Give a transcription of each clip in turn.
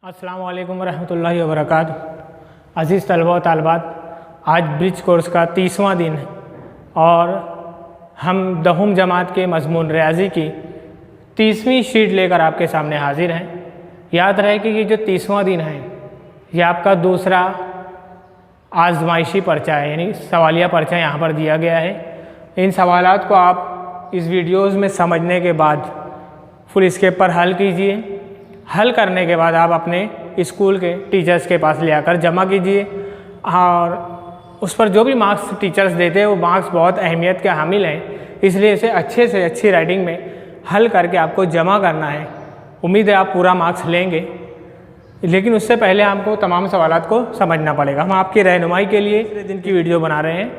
अस्सलाम वालेकुम रहमतुल्लाहि व बरकातुहू। अज़ीज़ तलबा व तालिबात, आज ब्रिज कोर्स का 30वां दिन है और हम 10वीं जमात के मज़मून रियाज़ी की 30वीं शीट लेकर आपके सामने हाजिर हैं। याद रहे कि ये जो 30वां दिन है ये आपका दूसरा आज़माइशी पर्चा है, यानी सवालिया पर्चा यहाँ पर दिया गया है। इन सवालात को आप इस वीडियोज़ में समझने के बाद फुल स्केप पर हल कीजिए। हल करने के बाद आप अपने स्कूल के टीचर्स के पास ले आकर जमा कीजिए और उस पर जो भी मार्क्स टीचर्स देते हैं वो मार्क्स बहुत अहमियत के हामिल हैं, इसलिए इसे अच्छे से अच्छी राइटिंग में हल करके आपको जमा करना है। उम्मीद है आप पूरा मार्क्स लेंगे, लेकिन उससे पहले आपको तमाम सवालात को समझना पड़ेगा। हम आपकी रहनुमाई के लिए दूसरे दिन की वीडियो बना रहे हैं,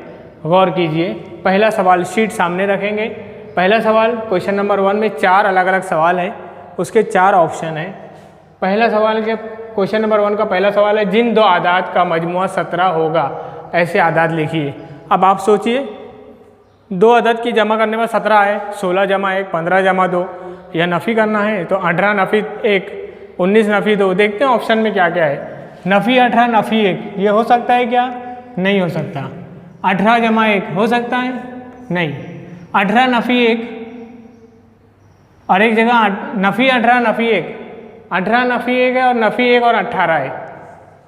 गौर कीजिए। पहला सवाल शीट सामने रखेंगे। पहला सवाल क्वेश्चन नंबर 1 में 4 अलग अलग सवाल हैं, उसके 4 ऑप्शन हैं। पहला सवाल के क्वेश्चन नंबर 1 का पहला सवाल है, जिन दो आदाद का मजमुआ 17 होगा ऐसे आदाद लिखिए। अब आप सोचिए, दो अदद की जमा करने में 17 है, 16 जमा 1 15 जमा 2, या नफ़ी करना है तो 18 नफ़ी 1 19 नफ़ी 2। देखते हैं ऑप्शन में क्या क्या है। नफ़ी 18 नफ़ी 1 ये हो सकता है क्या? नहीं हो सकता। 18 जमा 1 हो सकता है? नहीं। 18 नफ़ी 1 और एक जगह नफ़ी 18 नफ़ी 1, 18 नफ़ी 1 है और नफ़ी 1 और 18 है।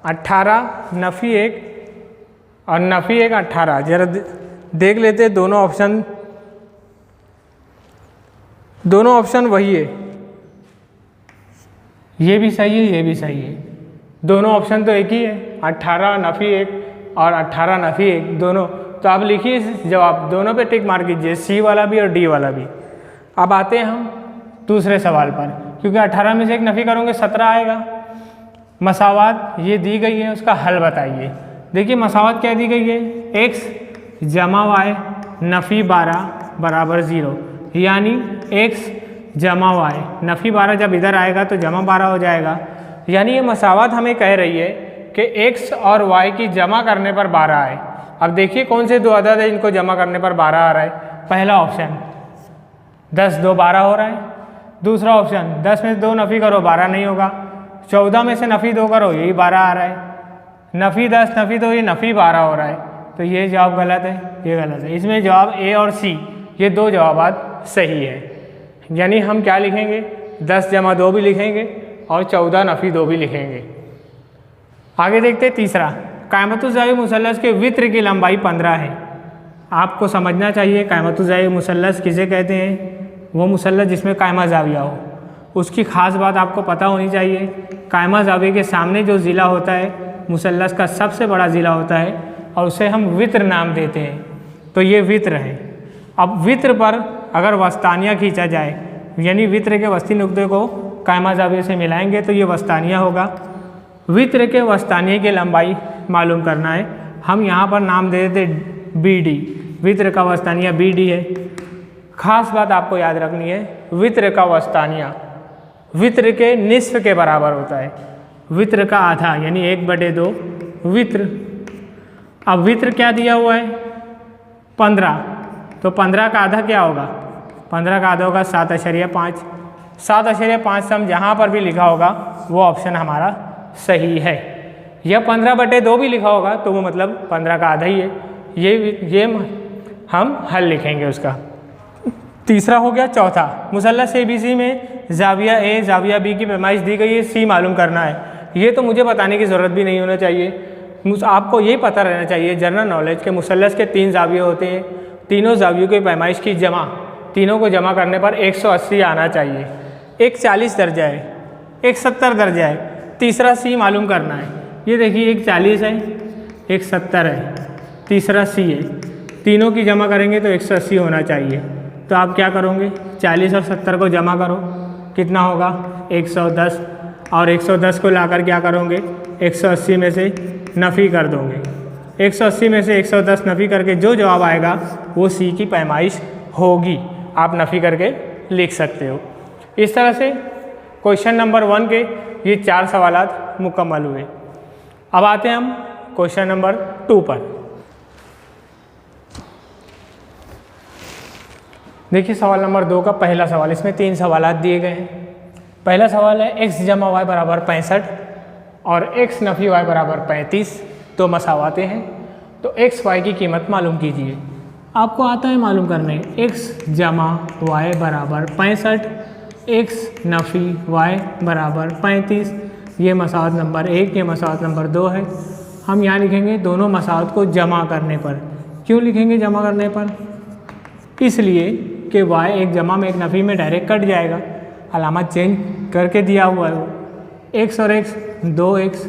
18 नफ़ी 1 और नफ़ी 1 18। जरा देख लेते हैं दोनों ऑप्शन वही है। ये भी सही है, ये भी सही है। दोनों ऑप्शन तो एक ही है, 18 नफ़ी 1 और 18 नफ़ी 1 दोनों। तो आप लिखिए जवाब, दोनों पे टिक मार कीजिए, सी वाला भी और डी वाला भी। अब आते हैं हम दूसरे सवाल पर, क्योंकि 18 में से एक नफ़ी करोगे 17 आएगा। मसावात ये दी गई है, उसका हल बताइए। देखिए मसावात क्या दी गई है, x जमा y नफ़ी 12 बराबर 0, यानी x जमा y नफ़ी 12 जब इधर आएगा तो जमा 12 हो जाएगा। यानी ये मसावात हमें कह रही है कि x और y की जमा करने पर 12 आए। अब देखिए कौन से दो अदद है इनको जमा करने पर 12 आ रहा है। पहला ऑप्शन 10 2 12 हो रहा है। दूसरा ऑप्शन 10 में से 2 नफ़ी करो 12 नहीं होगा। 14 में से नफ़ी 2 करो यही 12 आ रहा है। नफ़ी 10 नफ़ी 2 ये नफ़ी 12 हो रहा है। तो ये जवाब गलत है, ये गलत है। इसमें जवाब ए और सी ये दो जवाबात सही है। यानी हम क्या लिखेंगे, 10 जमा 2 भी लिखेंगे और 14 नफ़ी 2 भी लिखेंगे। आगे देखते हैं तीसरा, कायमतुज़्ज़ावी मुसल्लस के वित्र की लंबाई 15 है। आपको समझना चाहिए कायमतुज़्ज़ावी मुसल्लस किसे कहते हैं। वो मुसल्लस जिसमें कायमा ज़ाविया हो, उसकी ख़ास बात आपको पता होनी चाहिए। कायमा ज़ाविया के सामने जो ज़िला होता है मुसल्लस का सबसे बड़ा ज़िला होता है और उसे हम वित्र नाम देते हैं। तो ये वित्र है। अब वित्र पर अगर वस्तानिया खींचा जाए, यानी वित्र के वस्ती नुक्ते को कायमा ज़ाविया से मिलाएंगे तो ये वस्तानिया होगा। वित्र के वस्तानिया की लंबाई मालूम करना है। हम यहाँ पर नाम दे देते BD, वित्र का वस्तानिया BD है। खास बात आपको याद रखनी है, वित्र का वस्तानिया वित्र के निस्फ के बराबर होता है। वित्र का आधा यानी 1/2 वित्र। अब वित्र क्या दिया हुआ है 15, तो 15 का आधा क्या होगा, 15 का आधा होगा 7.5। 7.5 से हम जहाँ पर भी लिखा होगा वो ऑप्शन हमारा सही है। या 15/2 भी लिखा होगा तो वो मतलब 15 का आधा ही है। ये हम हल लिखेंगे उसका। तीसरा हो गया चौथा, मुसल्लस ABC में ज़ाविया A ज़ाविया B की पैमाइश दी गई है, C मालूम करना है। ये तो मुझे बताने की ज़रूरत भी नहीं होना चाहिए, आपको यही पता रहना चाहिए जनरल नॉलेज के मुसल्लस के 3 ज़ाविये होते हैं। तीनों ज़ावियों की पैमाइश की जमा, तीनों को जमा करने पर 180 आना चाहिए। एक 40 दर्जा है, एक 70 दर्जा है, तीसरा C मालूम करना है। ये देखिए एक 40 है, एक 70 है, तीसरा C है। तीनों की जमा करेंगे तो 180 होना चाहिए। तो आप क्या करोगे, 40 और 70 को जमा करो, कितना होगा 110, और 110 को लाकर क्या करोगे 180 में से नफ़ी कर दोगे। 180 में से 110 नफ़ी करके जो जवाब आएगा वो C की पैमाइश होगी। आप नफ़ी करके लिख सकते हो। इस तरह से क्वेश्चन नंबर 1 के ये 4 सवालात मुकम्मल हुए। अब आते हैं हम क्वेश्चन नंबर 2 पर। देखिए सवाल नंबर 2 का पहला सवाल, इसमें 3 सवालात दिए गए हैं। पहला सवाल है x जमा y बराबर 65 और x नफ़ी y बराबर 35, तो मसावाते हैं। तो x y की कीमत मालूम कीजिए। आपको आता है मालूम करने, x जमा y बराबर 65, x नफ़ी y बराबर 35। ये मसावत नंबर 1, ये मसावत नंबर 2 है। हम यहाँ लिखेंगे दोनों मसावत को जमा करने पर। क्यों लिखेंगे जमा करने पर? इसलिए कि y एक जमा में एक नफ़ी में डायरेक्ट कट जाएगा, अलामत चेंज करके दिया हुआ है वो। x और x 2x,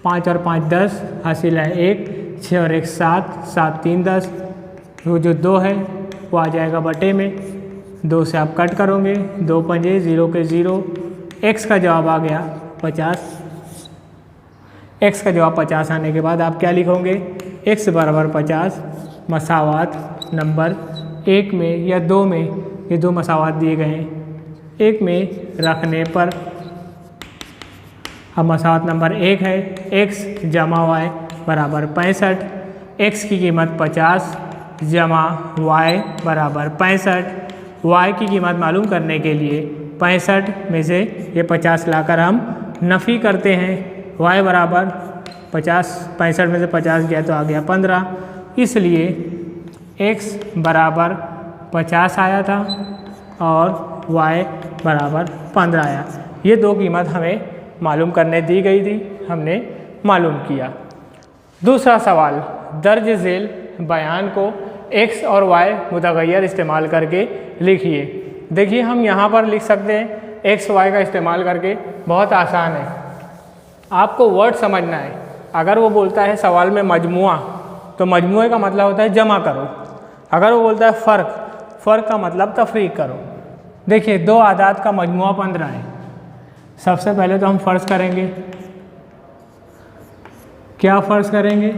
5 और 5 10, हासिल है 1, 6 और 1 7, 7 3 10, वो जो 2 है वो आ जाएगा बटे में, 2 से आप कट करोगे, 2 पंजे 0 के 0, x का जवाब आ गया 50। x का जवाब 50 आने के बाद आप क्या लिखोगे? x बराबर 50 मसावात नंबर 1 में या 2 में, ये 2 मसावात दिए गए हैं, 1 में रखने पर अब मसावत नंबर 1 है x जमा y बराबर 65, x की कीमत 50 जमा y बराबर 65। y की कीमत मालूम करने के लिए 65 में से ये 50 लाकर हम नफ़ी करते हैं। y बराबर 50, 65 में से 50 गया तो आ गया 15, इसलिए x बराबर 50 आया था और y बराबर 15 आया। ये दो कीमत हमें मालूम करने दी गई थी, हमने मालूम किया। दूसरा सवाल, दर्ज झेल बयान को x और y मुतग़य्यर इस्तेमाल करके लिखिए। देखिए हम यहाँ पर लिख सकते हैं x y का इस्तेमाल करके, बहुत आसान है। आपको वर्ड समझना है। अगर वो बोलता है सवाल में मजमुआ, तो मजमुए का मतलब होता है जमा करो। अगर वो बोलता है फ़र्क, फ़र्क का मतलब तफरीक करो। देखिए 2 आदाद का मजमुआ 15 है। सबसे पहले तो हम फ़र्ज़ करेंगे, क्या फ़र्ज़ करेंगे?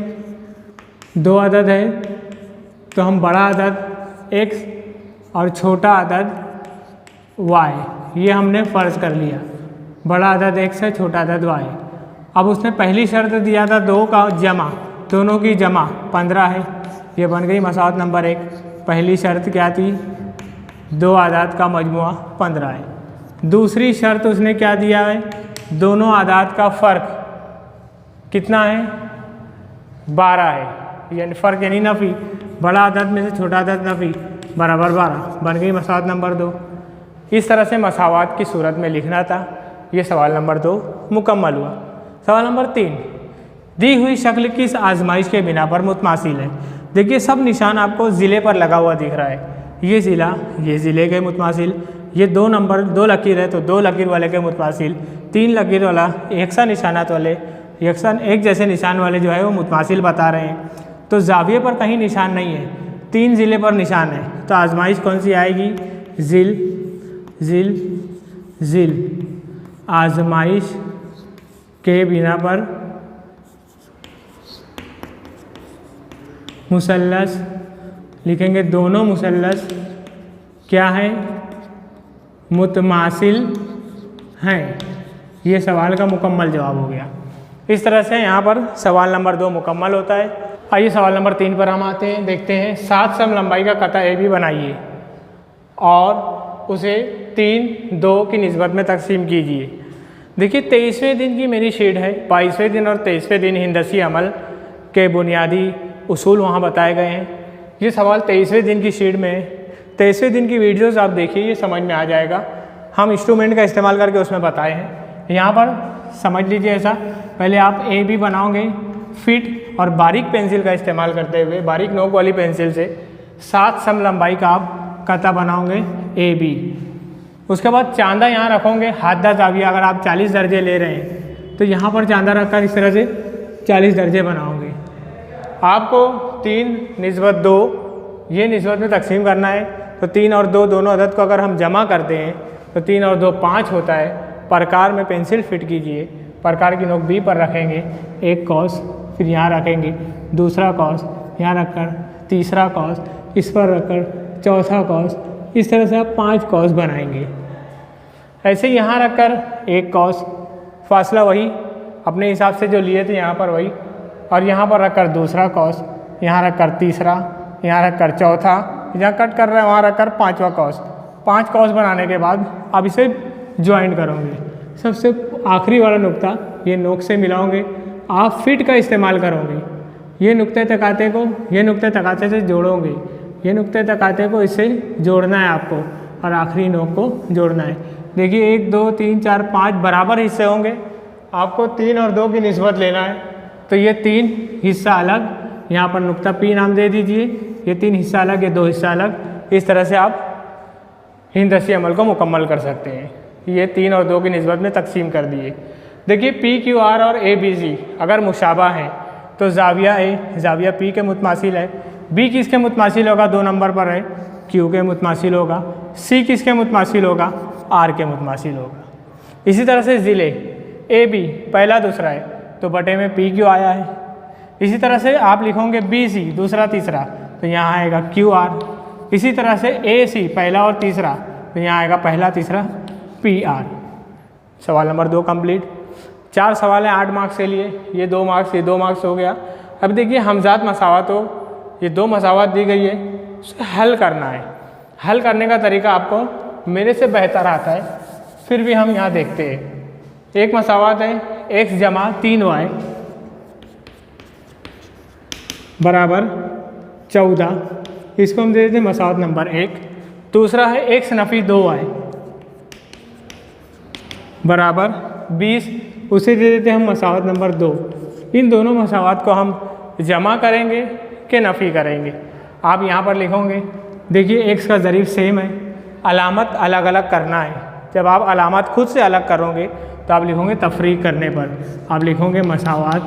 2 अदद है तो हम बड़ा अदद x और छोटा अदद y, ये हमने फ़र्ज़ कर लिया। बड़ा अदद x है, छोटा अदद y। अब उसने पहली शर्त दिया था 2 का जमा, दोनों की जमा 15 है, ये बन गई मसावत नंबर 1। पहली शर्त क्या थी? 2 आदाद का मजमुआ 15 है। दूसरी शर्त उसने क्या दिया है? दोनों आदाद का फ़र्क कितना है? 12 है, यानी फ़र्क यानी नफ़ी, बड़ा आदद में से छोटा आदद नफ़ी बराबर 12, बन गई मसावत नंबर 2। इस तरह से मसावात की सूरत में लिखना था। ये सवाल नंबर 2 मुकम्मल हुआ। सवाल नंबर 3, दी हुई शक्ल किस आजमाइश के बिना पर मुतमासिल है? देखिए सब निशान आपको ज़िले पर लगा हुआ दिख रहा है। ये ज़िला, ये ज़िले के मुतमासिल, ये 2 नंबर 2 लकीर है तो 2 लकीर वाले के मुतमासिल, 3 लकीर वाला यकसा निशानात वाले, यकसा एक जैसे निशान वाले जो है वो मुतमासिल बता रहे हैं। तो ज़ाविये पर कहीं निशान नहीं है, 3 ज़िले पर निशान है। तो आजमाइश कौन सी आएगी? ज़िल ज़िल ज़िल। आजमाइश के बिना पर मुसल्लस लिखेंगे, दोनों मुसल्लस क्या है? मुतमासिल हैं। ये सवाल का मुकम्मल जवाब हो गया। इस तरह से यहाँ पर सवाल नंबर 2 मुकम्मल होता है। आइए सवाल नंबर 3 पर हम आते हैं, देखते हैं 7 सम लंबाई का कता ए बी बनाइए और उसे 3 2 की निस्बत में तकसीम कीजिए। देखिए 23वें दिन की मेरी शीट है, 22वें दिन और 23वें दिन हिंदसी अमल के बुनियादी उसूल वहाँ बताए गए हैं। ये सवाल 23वें दिन की शीट में है। 23वें दिन की वीडियोस आप देखिए, ये समझ में आ जाएगा। हम इंस्ट्रूमेंट का इस्तेमाल करके उसमें बताए हैं। यहाँ पर समझ लीजिए ऐसा, पहले आप ए बी बनाओगे फिट और बारीक पेंसिल का इस्तेमाल करते हुए, बारीक नोक वाली पेंसिल से 7 सम लंबाई का आप कता बनाओगे ए बी। उसके बाद चांदा यहाँ रखोगे, हाथ दा जाविया। अगर आप 40 दर्जे ले रहे हैं तो यहाँ पर चांदा रखकर इस तरह से 40 दर्जे बनाओगे। आपको 3 निस्बत 2 ये निस्बत में तकसीम करना है। तो 3 और 2 दोनों अदद को अगर हम जमा करते हैं तो 3 और 2 5 होता है। प्रकार में पेंसिल फिट कीजिए, प्रकार की नोक बी पर रखेंगे, एक कॉस, फिर यहाँ रखेंगे दूसरा कॉस, यहाँ रखकर तीसरा कॉस, इस पर रखकर चौथा कॉस। इस तरह से आप 5 कॉस बनाएंगे। ऐसे यहाँ रखकर एक कॉस, फासला वही अपने हिसाब से जो लिए थे यहाँ पर वही, और यहाँ पर रखकर दूसरा कॉस, यहाँ रखकर तीसरा, यहाँ रखकर चौथा, जहाँ कट कर रहे हैं वहाँ रखकर 5वां कॉस। 5 कॉस बनाने के बाद आप इसे ज्वाइंट करोगे। सबसे आखिरी वाला नुक्ता ये नोक से मिलाओगे, आप फिट का इस्तेमाल करोगे। ये नुक्ते तकाते को ये नुक्ते तकाते से जोड़ोगे, ये नुक्ते तकाते को इससे जोड़ना है आपको और आखिरी नोक को जोड़ना है। देखिए 1 2 3 4 5 बराबर हिस्से होंगे, आपको 3 और 2 की निस्बत लेना है। तो ये 3 हिस्सा अलग, यहाँ पर नुक्ता P नाम दे दीजिए, ये 3 हिस्सा अलग, ये 2 हिस्सा अलग। इस तरह से आप हिंदसी अमल को मुकम्मल कर सकते हैं। ये 3 और 2 की निस्बत में तकसीम कर दिए। देखिए PQR और ABC अगर मुशाबा हैं तो ज़ाविया A ज़ाविया P के मुतमासिल है, B किसके मुतमासिल होगा, 2 नंबर पर है, Q के मुतमासिल होगा, C किसके मुतमासिल होगा, R के मुतमासिल होगा। इसी तरह से ज़िले AB पहला दूसरा है तो बटे में PQ आया है। इसी तरह से आप लिखोगे BC दूसरा तीसरा तो यहाँ आएगा QR। इसी तरह से AC पहला और तीसरा तो यहाँ आएगा पहला तीसरा PR। सवाल नंबर 2 कंप्लीट। 4 सवाल हैं 8 मार्क्स के लिए, ये 2 मार्क्स, ये 2 मार्क्स हो गया। अब देखिए हमजात मसावत हो, ये 2 मसावत दी गई है, उसे हल करना है। हल करने का तरीका आपको मेरे से बेहतर आता है, फिर भी हम यहाँ देखते हैं। एक मसावत है x जमा 3y बराबर 14, इसको हम दे देते हैं मसावत नंबर 1। दूसरा है x नफ़ी 2y बराबर 20, उसे दे देते हैं हम मसावत नंबर 2। इन दोनों मसावत को हम जमा करेंगे कि नफ़ी करेंगे, आप यहाँ पर लिखोगे। देखिए x का ज़रीफ़ सेम है, अलामत अलग अलग करना है। जब आप अलामत खुद से अलग करोगे तो आप लिखोगे तफरीक करने पर, आप लिखोगे मसावत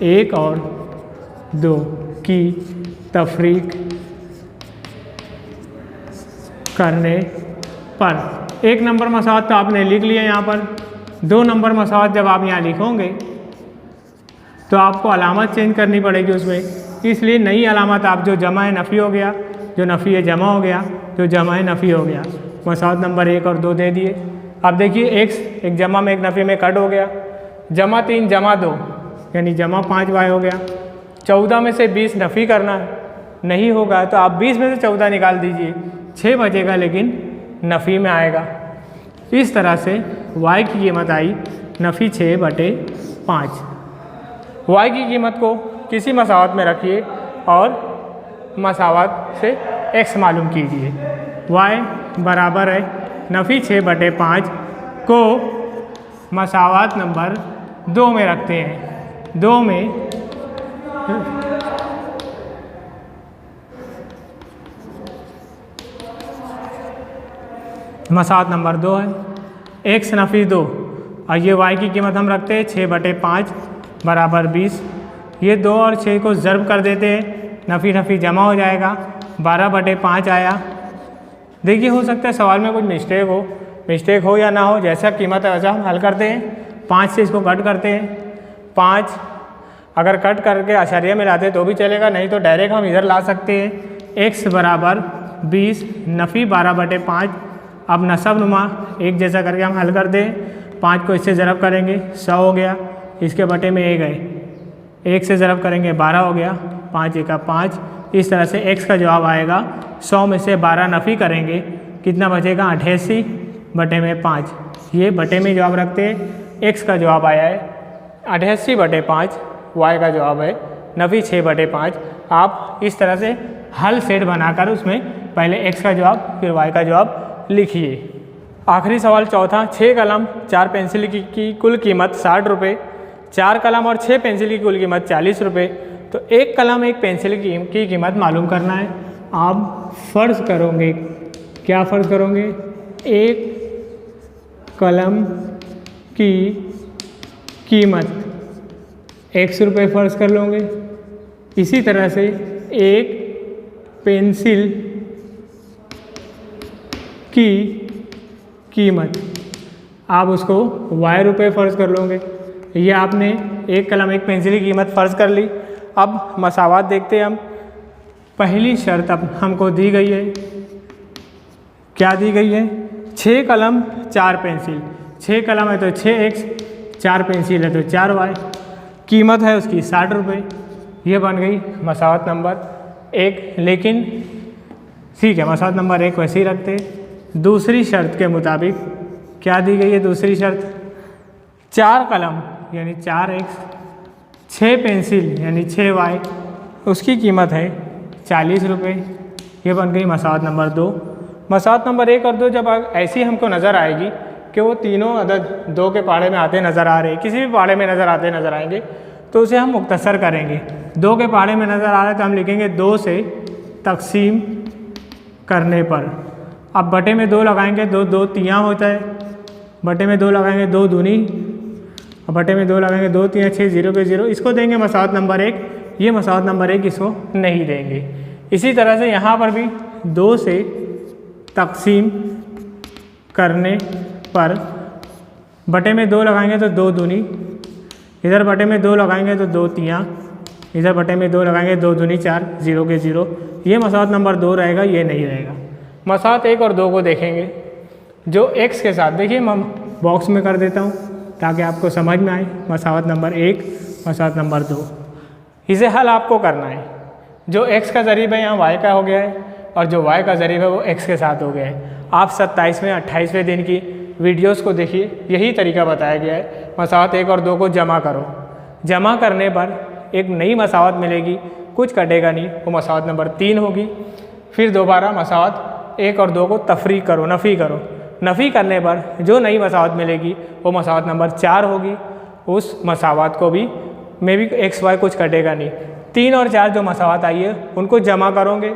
1 और 2 की तफरीक करने पर। 1 नंबर मसावत तो आपने लिख लिया यहाँ पर। 2 नंबर मसावत जब आप यहाँ लिखोगे तो आपको अलामत चेंज करनी पड़ेगी उसमें, इसलिए नई अलामत आप जो जमा है नफ़ी हो गया, जो नफ़ी है जमा हो गया, जो जमा है नफ़ी हो गया। मसावत नंबर 1 और 2 दे दिए। अब देखिए x एक जमा में एक नफ़ी में कट हो गया, जमा 3 जमा 2 यानी जमा 5y हो गया। 14 में से 20 नफ़ी करना है, नहीं होगा तो आप 20 में से 14 निकाल दीजिए, 6 बचेगा लेकिन नफ़ी में आएगा। इस तरह से y की कीमत आई नफ़ी 6/5। y की कीमत को किसी मसावत में रखिए और मसावत से x मालूम कीजिए। y बराबर है नफ़ी 6/5 को मसावत नंबर 2 में रखते हैं। 2 में मसावत नंबर 2 है x नफ़ी 2 और ये y की कीमत हम रखते हैं 6/5 बराबर 20। ये 2 और 6 को ज़र्ब कर देते हैं, नफ़ी नफ़ी जमा हो जाएगा, 12/5 आया। देखिए हो सकता है सवाल में कुछ मिस्टेक हो या ना हो, जैसा कीमत है वैसा हम हल करते हैं। 5 से इसको कट करते हैं, 5 अगर कट करके अशरिया में लाते तो भी चलेगा, नहीं तो डायरेक्ट हम इधर ला सकते हैं। x बराबर 20 नफ़ी 12/5। अब नसब नुमा एक जैसा करके हम हल कर दें। 5 को इससे ज़रब करेंगे 100 हो गया, इसके बटे में 1 है, 1 से ज़रब करेंगे 12 हो गया, 5 1 5। इस तरह से x का जवाब आएगा 100 में से 12 नफ़ी करेंगे, कितना बचेगा 88/5। ये बटे में जवाब रखते हैं। x का जवाब आया है 88/5, y का जवाब है नफ़ी 6/5। आप इस तरह से हल सेट बनाकर उसमें पहले x का जवाब फिर y का जवाब लिखिए। आखिरी सवाल चौथा, 6 कलम 4 पेंसिल की कुल कीमत 60 रुपये, 4 कलम और 6 पेंसिल की कुल कीमत 40 रुपये। तो 1 कलम 1 पेंसिल की कीमत मालूम करना है। आप फ़र्ज़ करोगे, क्या फ़र्ज़ करोगे, 1 कलम की कीमत 100 रुपये फ़र्ज़ कर लोगे। इसी तरह से 1 पेंसिल की कीमत आप उसको y रुपये फ़र्ज़ कर लोगे। ये आपने 1 कलम 1 पेंसिल की कीमत फ़र्ज़ कर ली। अब मसावत देखते हैं हम। पहली शर्त अब हमको दी गई है, क्या दी गई है, 6 कलम 4 पेंसिल, 6 कलम है तो 6x, 4 पेंसिल है तो 4y, कीमत है उसकी 60 रुपये। ये बन गई मसावत नंबर 1। लेकिन ठीक है, मसावत नंबर 1 वैसे ही रखते हैं। दूसरी शर्त के मुताबिक क्या दी गई है, दूसरी शर्त 4 कलम यानी 4x, 6 पेंसिल यानी 6y, उसकी कीमत है 40 रुपये। ये बन गई मसावत नंबर 2। मसावत नंबर 1 और 2 जब ऐसी हमको नज़र आएगी कि वो तीनों अदद 2 के पहाड़े में आते नज़र आ रहे, किसी भी पहाड़े में नज़र आएंगे, तो उसे हम मुख्तसर करेंगे। 2 के पहाड़े में नज़र आ रहा है तो हम लिखेंगे 2 से तकसीम करने पर। अब बटे में 2 लगाएंगे, 2 तियाँ होता है, बटे में 2 लगाएंगे 2 दूनी, और बटे में 2 लगाएंगे 2 तियाँ 6, 0 पे 0, इसको देंगे मसावत नंबर 1। ये मसावत नंबर 1 इसको नहीं देंगे। इसी तरह से यहाँ पर भी 2 से तकसीम करने पर बटे में 2 लगाएंगे तो 2 दूनी, इधर बटे में 2 लगाएंगे तो 2 तियाँ, इधर बटे में 2 लगाएंगे 2 दूनी 4, 0 के 0। ये मसावत नंबर 2 रहेगा, ये नहीं रहेगा। मसावत 1 और 2 को देखेंगे जो x के साथ, देखिए मैं बॉक्स में कर देता हूँ ताकि आपको समझ में आए। मसावत नंबर 1, मसावत नंबर 2, इसे हल आपको करना है। जो x का ज़रीब है यहाँ y का हो गया है, और जो y का ज़रीब है वो x के साथ हो गया है। आप 27वें 28वें दिन की वीडियोस को देखिए, यही तरीका बताया गया है। मसावत 1 और 2 को जमा करो, जमा करने पर एक नई मसावत मिलेगी, कुछ कटेगा नहीं, वो मसावत नंबर 3 होगी। फिर दोबारा मसावत 1 और 2 को तफरीक करो, नफ़ी करो, नफ़ी करने पर जो नई मसावत मिलेगी वो मसावत नंबर 4 होगी। उस मसावत को भी में भी x y कुछ कटेगा नहीं। 3 और 4 जो मसावत आई है उनको जमा करोगे,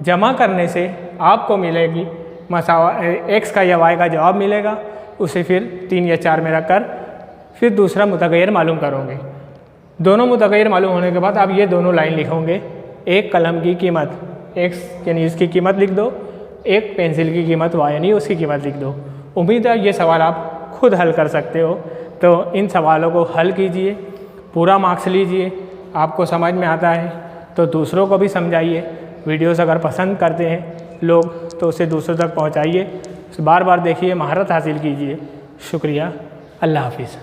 जमा करने से आपको मिलेगी मसावत x का या y का जवाब मिलेगा। उसे फिर 3 या 4 में रख कर फिर दूसरा मुतग़य्यर मालूम करोगे। दोनों मुतग़य्यर मालूम होने के बाद आप ये दोनों लाइन लिखोगे। एक कलम की कीमत x यानी इसकी कीमत लिख दो, एक पेंसिल की कीमत y यानी उसकी कीमत लिख दो। उम्मीद है ये सवाल आप खुद हल कर सकते हो। तो इन सवालों को हल कीजिए, पूरा मार्क्स लीजिए। आपको समझ में आता है तो दूसरों को भी समझाइए। वीडियोस अगर पसंद करते हैं लोग तो उसे दूसरों तक पहुंचाइए। बार बार देखिए, महारत हासिल कीजिए। शुक्रिया, अल्लाह हाफिज़।